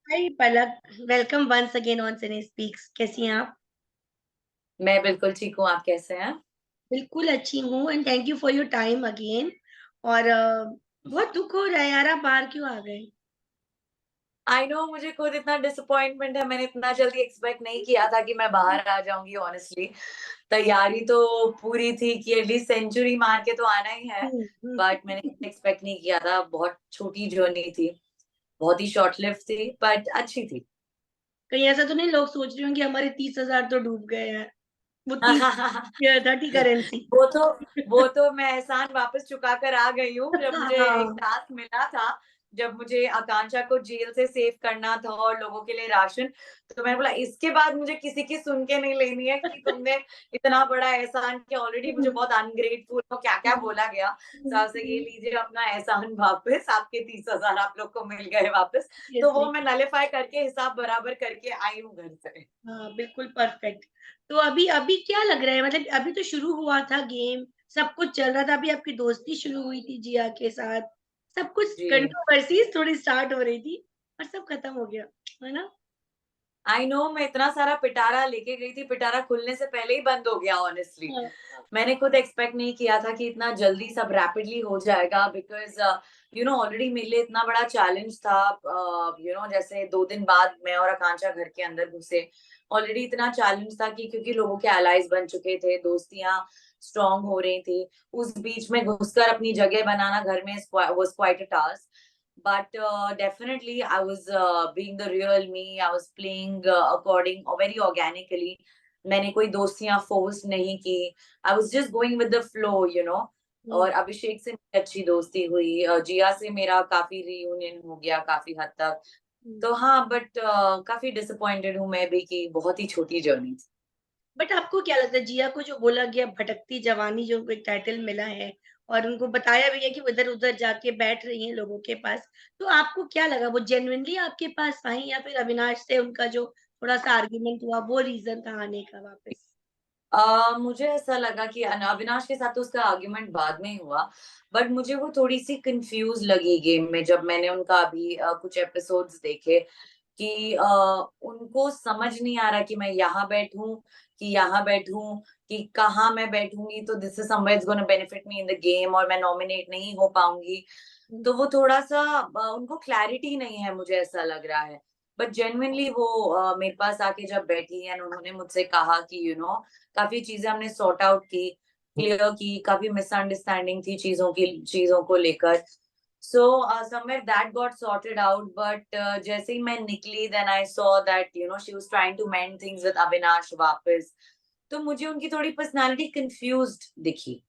Hi Palak, welcome once again on Cine Speaks. कैसी हैं आप? मैं बिल्कुल ठीक हूँ, आप कैसे हैं? बिल्कुल अच्छी हूँ and thank you for your time again. और बहुत दुख हो रहा है यार, आप बाहर क्यों आ गए? आई नो मुझे खुद इतना डिसअपॉइंटमेंट है, मैंने इतना जल्दी एक्सपेक्ट नहीं किया था कि मैं बाहर आ जाऊँगी ऑनेस्टली। तैयारी तो पूरी थी कि एटलीस्ट सेंचुरी मार के तो आना ही है, हुँ, हुँ। बट मैंने एक्सपेक्ट नहीं किया था। बहुत छोटी जर्नी थी, बहुत ही शॉर्ट लिव्ड थी, बट अच्छी थी। कहीं ऐसा तो नहीं लोग सोच रहे होंगे हमारे 30,000 तो डूब गए हैं। वो 30 या 30 करेंसी। वो तो वो तो मैं एहसान वापस चुका कर आ गई हूँ। जब मुझे एक हाँ, टास्क मिला था, जब मुझे आकांक्षा को जेल से सेव करना था और लोगों के लिए राशन, तो मैंने बोला इसके बाद मुझे किसी की सुन के नहीं लेनी है कि तुमने इतना बड़ा एहसान किया। ऑलरेडी मुझे हुँ, बहुत अनग्रेटफुल और क्या-क्या हुँ, बोला गया। हुँ, साहब से ये हुँ। लीजिए अपना एहसान वापस, आपके 30,000 आप लोग को मिल गए वापस। तो वो सीरियसली। मैं नलिफाई करके हिसाब बराबर करके आई हूँ घर से। हाँ, बिल्कुल परफेक्ट। तो अभी अभी क्या लग रहा है, मतलब अभी तो शुरू हुआ था गेम, सब कुछ चल रहा था, अभी आपकी दोस्ती शुरू हुई थी जिया के साथ, सब कुछ जी। कंट्रोवर्सीज़ थोड़ी स्टार्ट हो रही थी और सब खत्म हो गया, है ना? आई नो मैं इतना सारा पिटारा लेके गई थी, पिटारा खुलने से पहले ही बंद हो गया ऑनेस्टली। हाँ, मैंने खुद एक्सपेक्ट नहीं किया था कि इतना जल्दी सब रैपिडली हो जाएगा बिकॉज़ ऑलरेडी मेरे लिए इतना बड़ा चैलेंज था। जैसे 2 दिन बाद मैं और आकांक्षा घर के अंदर घुसे। ऑलरेडी इतना चैलेंज था कि क्योंकि लोगों के एलाइज़ बन चुके थे, दोस्तियाँ स्ट्रॉन्ग हो रही थी। उस बीच में घुसकर अपनी जगह बनाना घर में was quite a task. But definitely I was being the real me. I was playing according or very organically. मैंने कोई दोस्तियां फोर्स नहीं की। I was just going with the flow. Hmm, और अभिषेक से मेरी अच्छी दोस्ती हुई, जिया से मेरा काफी रियूनियन हो गया काफी हद तक। हुँ। तो हाँ, बट काफी डिसअपॉइंटेड हूँ मैं भी कि बहुत ही छोटी जर्नी थी। बट आपको क्या लगता है जिया को जो बोला गया भटकती जवानी जो एक टाइटल मिला है और उनको बताया भी है कि वो इधर-उधर जाके बैठ रही हैं लोगों के पास, तो आपको क्या लगा वो जेन्युइनली आपके पास आई या फिर अविनाश से उनका जो थोड़ा-सा आर्गुमेंट हुआ वो रीज़न था आने का वापस? मुझे ऐसा लगा कि अविनाश के साथ तो उसका आर्ग्यूमेंट बाद में ही हुआ, बट मुझे वो थोड़ी-सी कन्फ्यूज़ लगी गेम में जब मैंने उनका अभी कुछ एपिसोड्स देखे कि उनको समझ नहीं आ रहा कि मैं यहाँ बैठूँ कि यहाँ बैठूँ, कि कहाँ मैं बैठूँगी तो this is somewhere it's gonna benefit me in the game और मैं नॉमिनेट नहीं हो पाऊँगी। हुँ, तो वो थोड़ा-सा उनको क्लैरिटी नहीं है, मुझे ऐसा लग रहा है। बट जेन्युइनली वो मेरे पास आके जब बैठी एंड उन्होंने मुझसे कहा कि काफ़ी चीज़ें हमने सॉर्ट आउट की, क्लियर की, काफ़ी मिसअंडरस्टैंडिंग थी चीज़ों को लेकर। So somewhere that got sorted out, but जैसे ही मैं निकली then I saw that she was trying to mend things with Avinash वापस। तो मुझे उनकी थोड़ी पर्सनैलिटी कन्फ्यूज़्ड दिखी।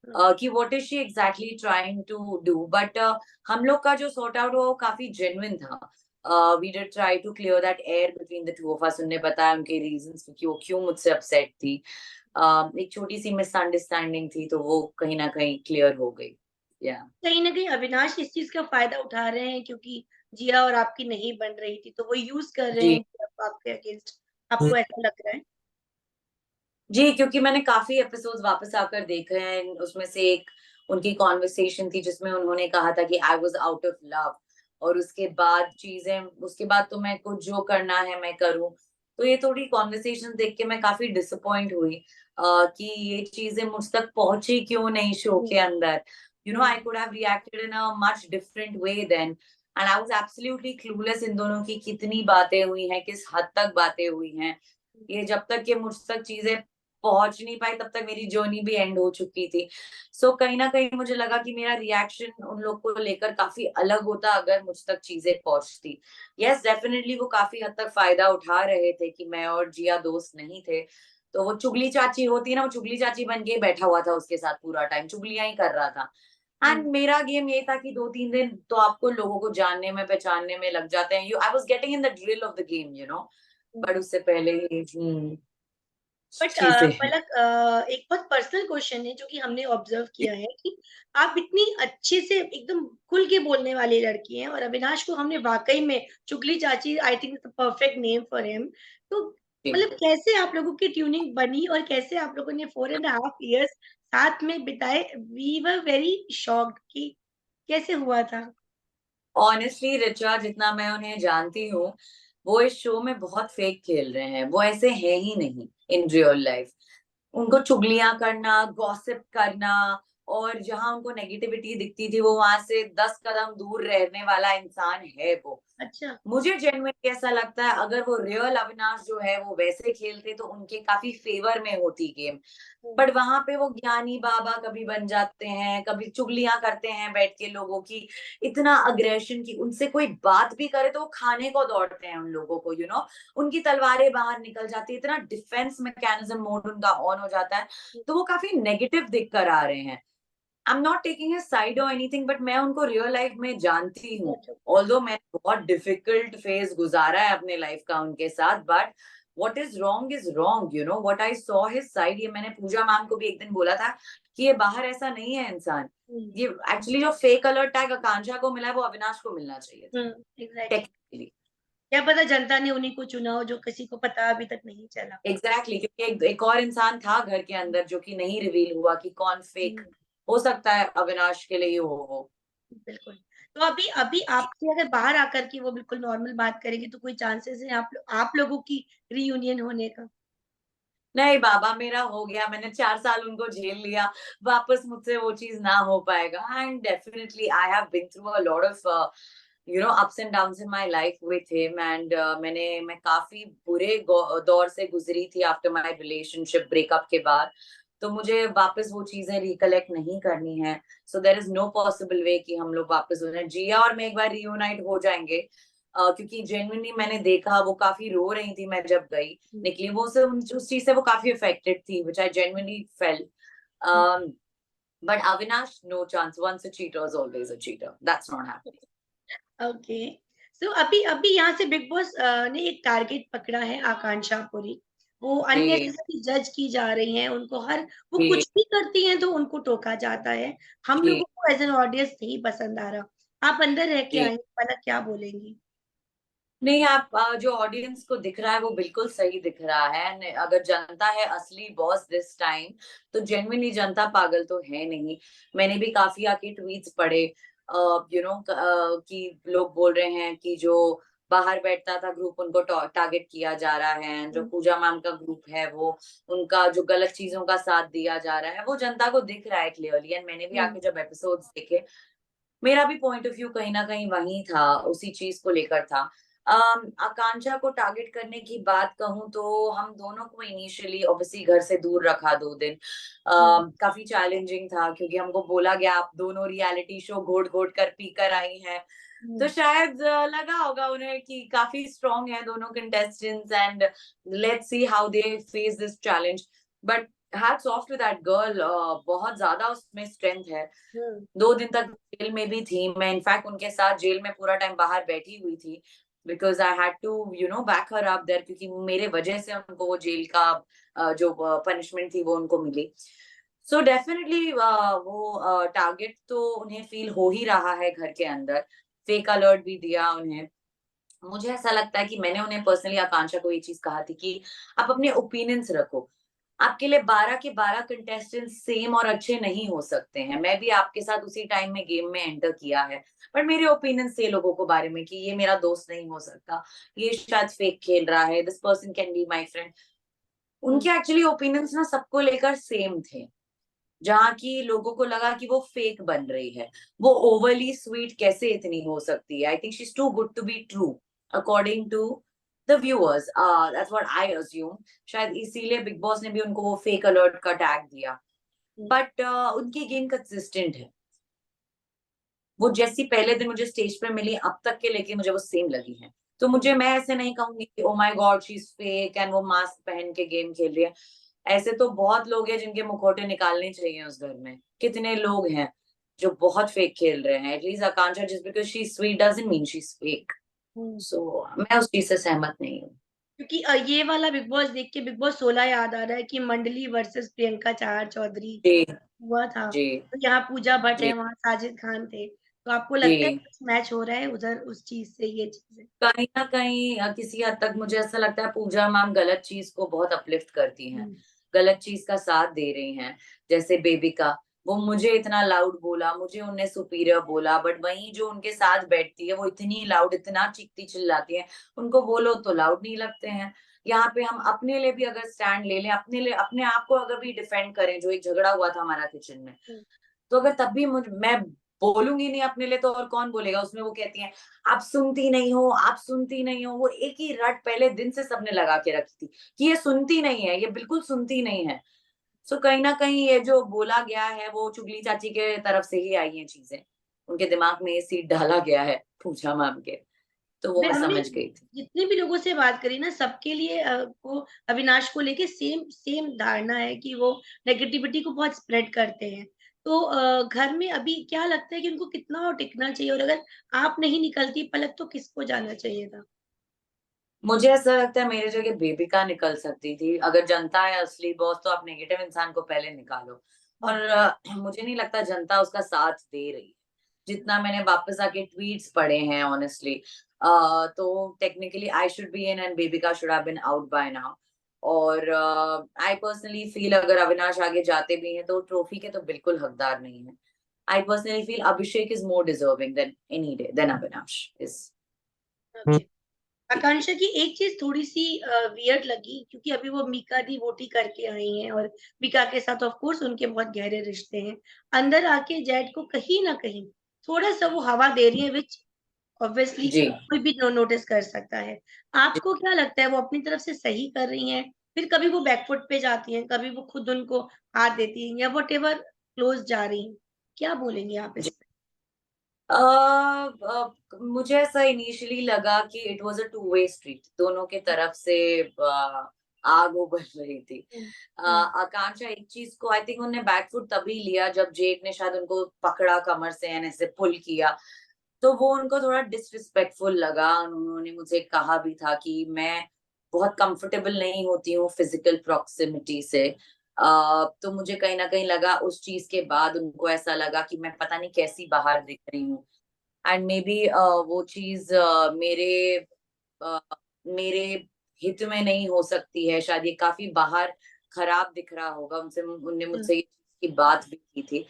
हुँ, कि what is she exactly trying to do, but हम लोग का जो सॉर्ट आउट हुआ वो काफी जेन्युइन था। We did try to clear that air between the two of us. उन्होंने बताया उनके रीजंस कि वो क्यों मुझसे अपसेट थी। एक छोटी सी मिसअंडरस्टैंडिंग थी तो वो कहीं ना कहीं क्लियर हो गई। या कहीं न कहीं अविनाश इस चीज़ का फ़ायदा उठा रहे हैं क्योंकि जिया और आपकी नहीं बन रही थी, तो वो यूज़ कर रहे जी। हैं कि अब आपके अगेंस्ट, आपको ऐसा लग रहा है? जी, क्योंकि मैंने काफ़ी एपिसोड्स वापस आकर देखे हैं। उसमें से एक उनकी कन्वर्सेशन थी जिसमें उन्होंने कहा था कि I was out of love, और उसके बाद तो मैं कुछ जो करना है मैं करूँ। तो ये थोड़ी कन्वर्सेशन देख के मैं काफ़ी डिसअपॉइंट हुई कि ये चीज़ें मुझ तक पहुँची क्यों नहीं शो हुँ, के अंदर। Hmm, I could have reacted in a much different way then, and I was absolutely clueless in दोनों की कितनी बातें हुई हैं, किस हद तक बातें हुई हैं। ये जब तक ये मुझ तक चीज़ें पहुँच नहीं पाई तब तक मेरी जर्नी भी एंड हो चुकी थी। सो कहीं न कहीं मुझे लगा कि मेरा रिएक्शन उन लोग को लेकर काफ़ी अलग होता अगर मुझ तक चीज़ें पहुँचती। येस, डेफिनिटली वो काफ़ी हद तक फ़ायदा उठा रहे थे कि मैं और जिया दोस्त नहीं थे। तो वो चुगली चाची होती है ना, वो चुगली चाची बन के ही बैठा हुआ था उसके साथ पूरा टाइम, चुगलियाँ ही कर रहा था। हुँ, एंड मेरा गेम ये था कि 2-3 दिन तो आपको लोगों को जानने में, पहचानने में लग जाते हैं। You I was getting in the drill of the game. Hmm. But उससे पहले ही बट चीज़ें पलक, एक बहुत पर्सनल क्वेश्चन है जो कि हमने ऑब्जर्व किया है कि आप इतनी अच्छे से एकदम खुल के बोलने वाली लड़की हैं और अविनाश को हमने वाक़ई में चुगली चाची I think it's the perfect name for him. तो जी। मतलब कैसे आप लोगों की ट्यूनिंग बनी और कैसे आप लोगों ने 4 एंड हाफ इयर्स साथ में बिताए? वी वर वेरी शॉक्ड कि कैसे हुआ था? ऑनेस्टली रिचा, जितना मैं उन्हें जानती हूँ, वो इस शो में बहुत फेक खेल रहे हैं। वो ऐसे हैं ही नहीं इन रियल लाइफ। उनको चुगलियां करना, गॉसिप करना, और जहां उनको नेगेटिविटी दिखती थी वो वहां से 10 कदम दूर रहने वाला इंसान है वो। अच्छा। मुझे जेन्युइनली ऐसा लगता है, अगर वो रियल अविनाश जो है वो वैसे खेलते तो उनके काफी फेवर में होती गेम। हुँ, बट वहां पे वो ज्ञानी बाबा कभी बन जाते हैं, कभी चुगलियां करते हैं बैठ के लोगों की, इतना अग्रेशन की उनसे कोई बात भी करे तो वो खाने को दौड़ते हैं उन लोगों को, उनकी तलवारें बाहर निकल जाती है, इतना डिफेंस मैकेनिज्म मोड उनका ऑन हो जाता है। हुँ, तो वो काफी नेगेटिव दिख कर आ रहे हैं। I am not taking a side और एनीथिंग, बट मैं उनको रियल लाइफ में जानती हूँ। अच्छा। ऑल्दो मैंने बहुत डिफिकल्ट फेज गुजारा है अपने लाइफ का उनके साथ, but what is wrong is wrong, what I saw his side. ये मैंने पूजा मैम को भी एक दिन बोला था कि ये बाहर ऐसा नहीं है इंसान। हुँ, ये एक्चुअली जो फेक अलर्ट टैग आकांक्षा को मिला है वो अविनाश को मिलना चाहिए था, हुँ, एग्ज़ैक्टली। टेक्निकली। क्या पता जनता ने उन्हीं को चुना हो जो किसी को पता अभी तक नहीं चला। एग्जैक्टली, क्योंकि एक और इंसान था घर के अंदर जो कि नहीं रिवील हुआ कि कौन फेक। हुँ, हो सकता है अविनाश के लिए ही हो वो। बिल्कुल। तो अभी अभी आपसे अगर बाहर आकर के वो बिल्कुल नॉर्मल बात करेंगे तो कोई चांसेस है आप लोगों की रियूनियन होने का? नहीं बाबा, मेरा हो गया, मैंने 4 साल उनको झेल लिया, वापस मुझसे वो चीज ना हो पाएगा। And definitely I have been through a lot of ups and downs in my life with him. And मैं काफी बुरे दौर से गुजरी थी आफ्टर माय रिलेशनशिप ब्रेकअप के बाद। तो मुझे वापस वो चीजें रिकलेक्ट नहीं करनी है। So there is no possible way कि हम लोग वापस उन्हें, जिया और मैं एक बार रियूनाइट हो जाएंगे। क्योंकि जेन्युइनली मैंने देखा वो काफी रो रही थी मैं जब गई, हुँ, निकली वो से उस चीज से वो काफी अफेक्टेड थी, which I genuinely felt. Hmm. um but Avinash, no chance. Once a cheater is always a cheater. That's not happening. Okay. So अभी अभी यहाँ से बिग बॉस ने एक टारगेट पकड़ा है आकांक्षा पुरी। वो जी, अननेसेसरी जज की जा रही हैं, उनको हर वो जी, कुछ भी करती हैं तो उनको टोका जाता है। हम जी, लोगों को एज़ एन ऑडियंस नहीं पसंद आ रहा। आप अंदर रह के जी। आई हैं, मतलब क्या बोलेंगी? नहीं, आप जो ऑडियंस को दिख रहा है वो बिल्कुल सही दिख रहा है। अगर जनता है असली बॉस दिस टाइम, तो जेन्युइनली जनता पागल तो है नहीं। मैंने भी काफी आके ट्वीट्स पढ़े, कि लोग बोल रहे हैं कि जो बाहर बैठता था ग्रुप उनको टारगेट किया जा रहा है, जो हुँ, पूजा मैम का ग्रुप है वो, उनका जो गलत चीजों का साथ दिया जा रहा है वो जनता को दिख रहा है क्लियरली। एंड मैंने भी हुँ, आके जब एपिसोड्स देखे, मेरा भी पॉइंट ऑफ व्यू कहीं न कहीं वही था, उसी चीज़ को लेकर था। आकांक्षा को टारगेट करने की बात कहूँ तो हम दोनों को इनिशियली ऑब्वियसली घर से दूर रखा 2 दिन। हुँ, काफ़ी चैलेंजिंग था क्योंकि हमको बोला गया आप दोनों रियलिटी शो घोट-घोट कर पी कर आई हैं। तो हुँ, शायद लगा होगा उन्हें कि काफ़ी स्ट्रॉन्ग हैं दोनों contestants, and let's see how they face this challenge. But hats off to that girl, बहुत ज़्यादा उसमें स्ट्रेंथ है। हुँ, 2 दिन तक जेल में भी थी। मैं इनफैक्ट उनके साथ जेल में पूरा टाइम बाहर बैठी हुई थी, because I had to back her up there, क्योंकि मेरे वजह से उनको वो जेल का जो पनिशमेंट थी वो उनको मिली। सो डेफिनिटली वो टारगेट तो उन्हें फ़ील हो ही रहा है घर के अंदर। फेक अलर्ट भी दिया उन्हें। मुझे ऐसा लगता है कि मैंने उन्हें पर्सनली, आकांक्षा को ये चीज़ कहा थी कि आप अपने ओपिनियंस रखो। आपके लिए 12 के 12 कंटेस्टेंट्स सेम और अच्छे नहीं हो सकते हैं। मैं भी आपके साथ उसी टाइम में गेम में एंटर किया है। पर मेरे ओपिनियंस थे लोगों को बारे में कि ये मेरा दोस्त नहीं हो सकता, ये शायद फेक खेल रहा है, this person can be my friend. Hmm, उनके एक्चुअली ओपिनियंस ना सबको लेकर सेम थे। जहाँ की लोगों को लगा कि वो फेक बन रही है। वो ओवरली स्वीट कैसे इतनी हो सकती है? I think she is too good to be true according to the viewers, that's what I assume. शायद इसीलिए बिग बॉस ने भी उनको वो फेक अलर्ट का टैग दिया। हुँ, बट उनकी गेम कंसिस्टेंट है। वो जैसी पहले दिन मुझे स्टेज पे मिली अब तक के लेके मुझे वो सेम लगी हैं। तो हुँ, मैं ऐसे नहीं कहूँगी कि oh my God she is fake and वो मास्क पहन के गेम खेल रही है। ऐसे तो बहुत लोग हैं जिनके मुखौटे निकालने चाहिए उस घर में। कितने लोग हैं जो बहुत फेक खेल रहे हैं। At least Akanksha, just because she is sweet doesn't mean she is fake. Hmm. So मैं उस चीज़ से सहमत नहीं हूँ। क्योंकि ये वाला बिग बॉस देख के बिग बॉस 16 याद आ रहा है कि मंडली वर्सेस प्रियंका चार चौधरी जी, हुआ था। जी, तो यहाँ पूजा भट्ट है, जी, वहाँ साजिद खान थे। तो आपको लगता है जी। कुछ मैच हो रहा है उधर उस चीज़ से ये चीज़ें? कहीं न कहीं किसी हद तक मुझे ऐसा लगता है पूजा मैम गलत चीज़ को बहुत अपलिफ्ट करती हैं, हुँ, गलत चीज़ का साथ दे रही हैं। जैसे बेबिका, वो मुझे इतना लाउड बोला, मुझे उनने सुपीरियर बोला, बट वहीं जो उनके साथ बैठती है वो इतनी लाउड, इतना चीखती चिल्लाती है, उनको बोलो तो लाउड नहीं लगते हैं। यहाँ पे हम अपने लिए भी अगर स्टैंड ले लें, अपने लिए अपने आप को अगर भी डिफेंड करें, जो एक झगड़ा हुआ था हमारा किचन में, हुँ, तो अगर तब भी मैं बोलूंगी नहीं अपने लिए, तो और कौन बोलेगा? उसमें वो कहती हैं, आप सुनती नहीं हो, आप सुनती नहीं हो। वो एक ही रट पहले दिन से सबने लगा के रखी थी कि ये सुनती नहीं है, ये बिल्कुल सुनती नहीं है। सो कहीं न कहीं ये जो बोला गया है वो चुगली चाची के तरफ से ही आई हैं चीज़ें। उनके दिमाग में ये सीड डाला गया है पूजा मैम के, तो वो मैं मैं हमने समझ गई थी। जितने भी लोगों से बात करी ना सबके लिए वो अविनाश को लेके सेम सेम धारणा है कि वो नेगेटिविटी को बहुत स्प्रेड करते हैं। तो घर में अभी क्या लगता है कि उनको कितना और टिकना चाहिए और अगर आप नहीं निकलती पलक तो किसको जाना चाहिए था? मुझे ऐसा लगता है मेरी जगह बेबिका निकल सकती थी। अगर जनता है असली बॉस, तो आप नेगेटिव इंसान को पहले निकालो। हुँ, और मुझे नहीं लगता जनता उसका साथ दे रही है। जितना मैंने वापस आके ट्वीट्स पढ़े हैं ऑनेस्टली, तो technically I should be in and Bebika should have been out by now. और आई पर्सनली फील अगर अविनाश आगे जाते भी हैं तो ट्रॉफी के तो बिल्कुल हकदार नहीं है। I personally feel Abhishek is more deserving than any day than Avinash is. Okay. Akanksha की एक चीज़ थोड़ी-सी वियर्ड लगी क्योंकि अभी वो मीका दी वोटी करके आई हैं और मीका के साथ ऑफ कोर्स उनके बहुत गहरे रिश्ते हैं। अंदर आके जैड को कहीं न कहीं थोड़ा-सा वो हवा दे रही है व्हिच ऑब्वियसली जी। कोई भी नोटिस कर सकता है। आपको क्या लगता है वो अपनी तरफ से सही कर रही हैं? फिर कभी वो बैक फुट पे जाती हैं, कभी वो खुद उनको हाथ देती हैं या व्हाटएवर क्लोज़ जा रही हैं? क्या बोलेंगे आप इस जी। पे? मुझे ऐसा इनिशियली लगा कि it was a two way street, दोनों के तरफ से आग उबल रही थी। हुँ, हुँ, आकांक्षा एक चीज़ को आई थिंक उन्होंने बैक फुट तभी लिया जब जेक ने शायद उनको पकड़ा कमर से एंड ऐसे पुल किया, तो वो उनको थोड़ा डिसरिस्पेक्टफुल लगा। उन्होंने मुझे कहा भी था कि मैं बहुत कंफर्टेबल नहीं होती हूँ फिजिकल प्रॉक्सिमिटी से। तो मुझे कहीं न कहीं लगा उस चीज़ के बाद उनको ऐसा लगा कि मैं पता नहीं कैसी बाहर दिख रही हूँ। एंड मे बी वो चीज़ अ, मेरे हित में नहीं हो सकती है, शायद ये काफ़ी बाहर खराब दिख रहा होगा। उनने हुँ, मुझसे ये चीज़ की बात भी की थी।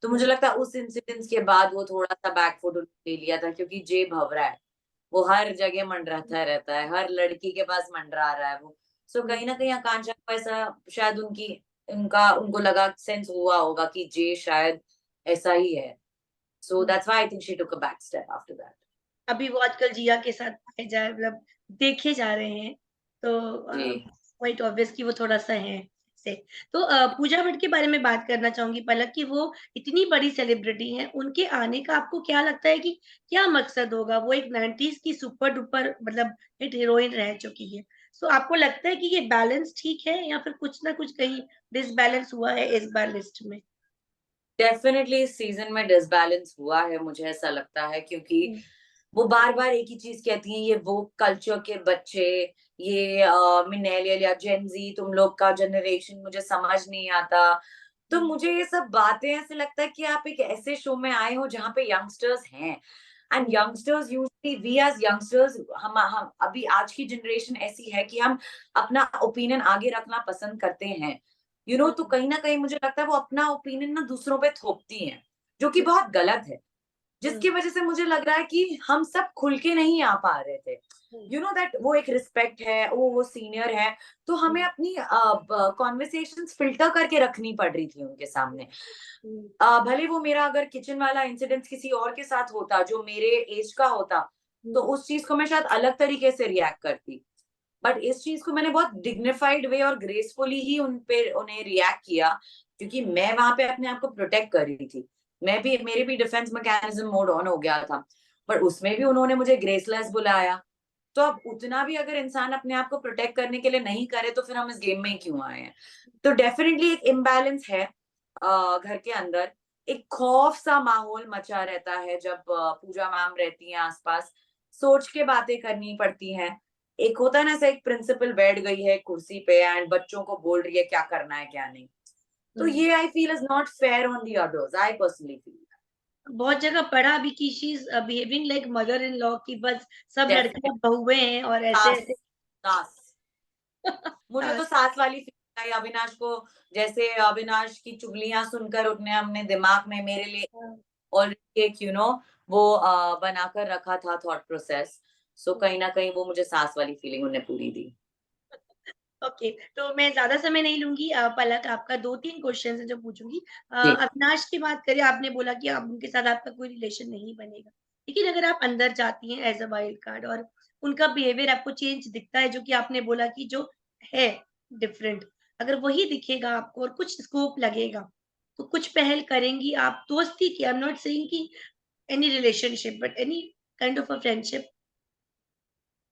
तो मुझे हुँ, लगता है उस इंसिडेंस के बाद वो थोड़ा-सा बैक फुट ले लिया था, क्योंकि जे भँवरा है। वो हर जगह मंडराता रहता है, हर लड़की के पास मंडरा रहा है वो। सो हुँ, कहीं न कहीं आकांक्षा को ऐसा शायद उनको लगा, सेंस हुआ होगा कि जे शायद ऐसा ही है। So hmm. that's why I think she took a back step after that. अभी वो आजकल जिया के साथ पाए जा मतलब देखे जा रहे हैं, तो जी। क्वाइट ऑब्वियस कि वो थोड़ा-सा हैं से। तो पूजा भट्ट के बारे में बात करना चाहूँगी पलक कि वो इतनी बड़ी सेलिब्रिटी हैं, उनके आने का आपको क्या लगता है कि क्या मकसद होगा? वो एक 90s की सुपर-डुपर मतलब हिट हीरोइन रह चुकी हैं। सो आपको लगता है कि ये बैलेंस ठीक है या फिर कुछ ना कुछ कहीं डिसबैलेंस हुआ है इस बार लिस्ट में? डेफ़िनेटली इस सीज़न में डिसबैलेंस हुआ है, मुझे ऐसा लगता है, क्योंकि हुँ, वो बार-बार एक ही चीज़ कहती हैं, ये वोक कल्चर के बच्चे, ये मिलेनियल या जेन ज़ी, तुम लोग का जनरेशन मुझे समझ नहीं आता। तो हुँ, मुझे ये सब बातें ऐसे लगता है कि आप एक ऐसे शो में आए हो जहाँ पे यंगस्टर्स हैं, and hmm, youngsters usually we as youngsters हम अभी आज की जनरेशन ऐसी है कि हम अपना ओपिनियन आगे रखना पसंद करते हैं। तो हुँ, कहीं न कहीं मुझे लगता है वो अपना ओपिनियन ना दूसरों पे थोपती हैं, जो कि हुँ, बहुत गलत है। हुँ, जिसकी वजह से मुझे लग रहा है कि हम सब खुल के नहीं आ पा रहे थे। हुँ, दैट वो एक रिस्पेक्ट है, वो सीनियर है, तो हमें हुँ, अपनी कन्वर्सेशंस फ़िल्टर करके रखनी पड़ रही थी उनके हुँ, सामने। हुँ, भले वो मेरा अगर किचन वाला इंसिडेंट किसी और के साथ होता, जो मेरे ऐज का होता, तो हुँ, उस चीज़ को मैं शायद अलग तरीके से रिएक्ट करती। बट इस चीज़ को मैंने बहुत डिग्निफाइड वे और ग्रेसफुली ही उन्हें रिएक्ट किया, क्योंकि मैं वहाँ पे अपने आप को प्रोटेक्ट कर रही थी। मेरे भी डिफेंस मैकेनिज़्म मोड ऑन हो गया था। पर उसमें भी उन्होंने मुझे ग्रेसलेस बुलाया। तो अब उतना भी अगर इंसान अपने आप को प्रोटेक्ट करने के लिए नहीं करे, तो फिर हम इस गेम में ही क्यों आए हैं? तो डेफिनिटली एक इम्बैलेंस है घर के अंदर। एक खौफ-सा माहौल मचा रहता है जब पूजा मैम रहती हैं आस-पास। सोच के बातें करनी पड़ती हैं। एक होता है ना, ऐसा एक प्रिंसिपल बैठ गई है कुर्सी पे एंड बच्चों को बोल रही है क्या करना है, क्या नहीं। तो हुँ। ये I feel is not fair on the others, I personally feel. बहुत जगह पढ़ा भी कि she is behaving like mother in law कि बस सब लड़कियाँ डेफिनिटली बहुएँ हैं और सास ऐसे-ऐसे सास मुझे तो हाँ, सास वाली फीलिंग अविनाश को, जैसे अविनाश की चुगलियाँ सुनकर उन्हें हमने दिमाग में मेरे लिए हाँ, ऑलरेडी एक वो बनाकर रखा था थॉट प्रोसेस। सो हुँ। कहीं न कहीं वो मुझे सास वाली फीलिंग उन्हें पूरी दी। ओके, तो मैं ज़्यादा समय नहीं लूँगी पलक आपका 2-3 क्वेश्चन्स हैं जो पूछूँगी। जी। अविनाश की बात करें आपने बोला कि अब उनके साथ आपका कोई रिलेशन नहीं बनेगा। लेकिन अगर आप अंदर जाती हैं एज़ अ वाइल्ड कार्ड और उनका बिहेवियर आपको चेंज दिखता है जो कि आपने बोला कि जो है डिफरेंट, अगर वही दिखेगा आपको और कुछ स्कोप लगेगा, तो कुछ पहल करेंगी आप दोस्ती की आई एम नॉट सेइंग कि any relationship but any kind of a friendship?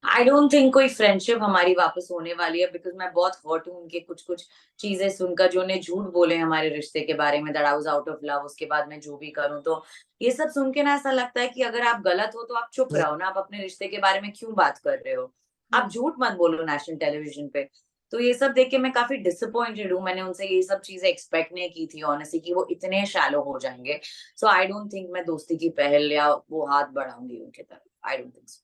I don't think कोई फ्रेंडशिप हमारी वापस होने वाली है, बिकॉज़ मैं बहुत हर्ट हूँ उनके कुछ-कुछ चीज़ें सुनकर, जो उन्हें झूठ बोले हमारे रिश्ते के बारे में, that I was out of love, उसके बाद मैं जो भी करूँ, तो ये सब सुन के ना ऐसा लगता है कि अगर आप गलत हो तो आप चुप रहो ना, आप अपने रिश्ते के बारे में क्यों बात कर रहे हो? हुँ, आप झूठ मत बोलो नेशनल टेलीविज़न पे। तो ये सब देख के मैं काफ़ी डिसअपॉइंटेड हूँ, मैंने उनसे ये सब चीज़ें एक्सपेक्ट नहीं की थी ऑनेस्टली, कि वो इतने शैलो हो जाएँगे। सो आई डोंट थिंक मैं दोस्ती की पहल या वो हाथ बढ़ाऊँगी उनकी तरफ। I don't think so.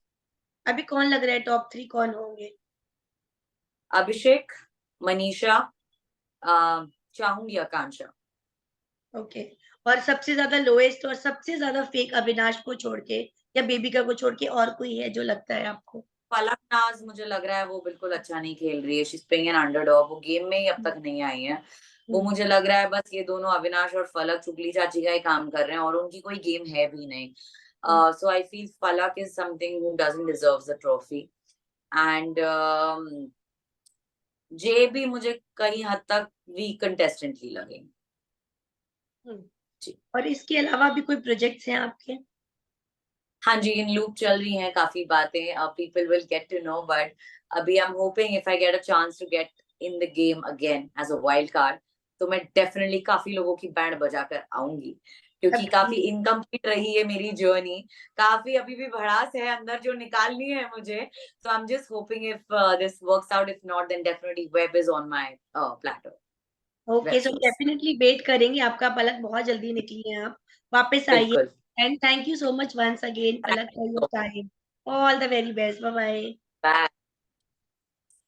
अभी कौन लग रहा है टॉप 3 कौन होंगे? अभिषेक, मनीषा, अ, चाहूँगी आकांक्षा। ओके और सबसे ज़्यादा लोएस्ट और सबसे ज़्यादा फेक अविनाश को छोड़ के या बेबिका को छोड़ के और कोई है जो लगता है आपको? पलक नाज़ मुझे लग रहा है वो बिल्कुल अच्छा नहीं खेल रही है, she is playing an underdog, वो गेम में ही अब हुँ, तक नहीं आई है। वो हुँ, मुझे लग रहा है बस ये दोनों अविनाश और फलक चुगली चाची का ही काम कर रहे हैं और उनकी कोई गेम है भी नहीं। Hmm, so I feel Falak is something who doesn't deserves the trophy, and J भी मुझे कहीं हद तक वीक कंटेस्टेंट ही लगे। हुँ। जी। और इसके अलावा भी कोई प्रोजेक्ट्स हैं आपके? हाँ जी, इन लूप चल रही हैं काफ़ी बातें, people will get to know, but अभी I am hoping if I get a chance to get in the game again as a wild card, तो मैं डेफिनिटली काफ़ी लोगों की बैंड बजाकर आऊँगी, क्योंकि काफ़ी एब्सोल्यूटली इनकम्प्लीट रही है मेरी जर्नी, काफ़ी अभी भी भड़ास है अंदर जो निकालनी है मुझे, so I am just hoping if this works out, if not then definitely web is on my platter, web okay so shows. Definitely wait करेंगे आपका पलक बहुत जल्दी निकली हैं आप। वापस आइए बिल्कुल, and thank you so much once again thank Palak you for your so much, time. All the very best. Bye bye. Bye.